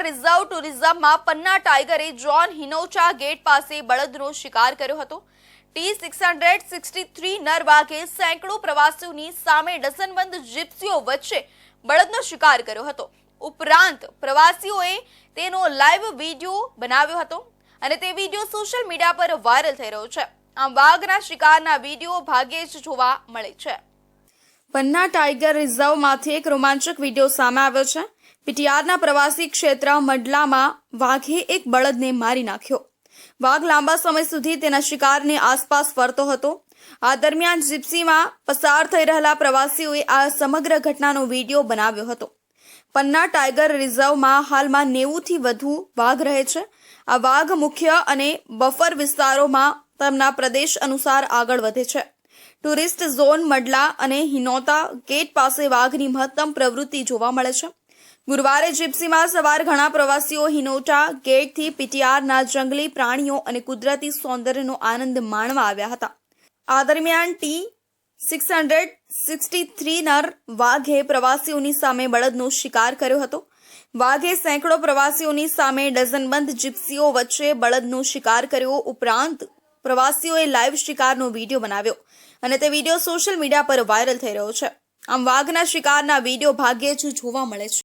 Reserve ટુરિઝમમાં પન્ના ટાઈગરે John હિનોચા gate પાસે બળદનો શિકાર કર્યો હતો। T663 નર વાઘે સેંકડો પ્રવાસીઓની સામે ડઝનબંધ જીપ્સીઓ વચ્ચે બળદનો શિકાર કર્યો હતો। ઉપરાંત પ્રવાસીઓએ તેનો લાઈવ વિડીયો બનાવ્યો હતો અને તે વિડીયો સોશિયલ મીડિયા પર વાયરલ થઈ રહ્યો છે। આમ વાઘના શિકારના વિડીયો ભાગ્યે જ જોવા મળે છે। પન્ના ટાઈગર રિઝર્વમાંથી એક રોમાંચક વિડીયો સામે આવ્યો છે। પીટીઆરના પ્રવાસી ક્ષેત્ર મડલામાં વાઘે એક બળદને મારી નાખ્યો। વાઘ લાંબા સમય સુધી તેના શિકારની આસપાસ ફરતો હતો। આ દરમિયાન જીપ્સીમાં પસાર થઈ રહેલા પ્રવાસીઓએ આ સમગ્ર ઘટનાનો વિડીયો બનાવ્યો હતો। પન્ના ટાઈગર રિઝર્વમાં હાલમાં 90થી વધુ વાઘ રહે છે। આ વાઘ મુખ્ય અને બફર વિસ્તારોમાં તેમના પ્રદેશ અનુસાર આગળ વધે છે। ટુરિસ્ટ ઝોન મડલા અને હિનોતા ગેટ પાસે વાઘની મહત્તમ પ્રવૃત્તિ જોવા મળે છે। ગુરુવારે જીપ્સીમાં સવાર ઘણા પ્રવાસીઓ હિનોટા ગેટથી પીટીઆરના જંગલી પ્રાણીઓ અને કુદરતી સૌંદર્યનો આનંદ માણવા આવ્યા હતા। આ દરમિયાન T663 નર વાઘે પ્રવાસીઓની સામે બળદનો શિકાર કર્યો હતો। વાઘે સેંકડો પ્રવાસીઓની સામે ડઝનબંધ જીપ્સીઓ વચ્ચે બળદનો શિકાર કર્યો। ઉપરાંત પ્રવાસીઓએ લાઈવ શિકારનો વિડીયો બનાવ્યો અને તે વિડીયો સોશિયલ મીડિયા પર વાયરલ થઈ રહ્યો છે। આમ વાઘના શિકારના વિડીયો ભાગ્યે જ જોવા મળે છે।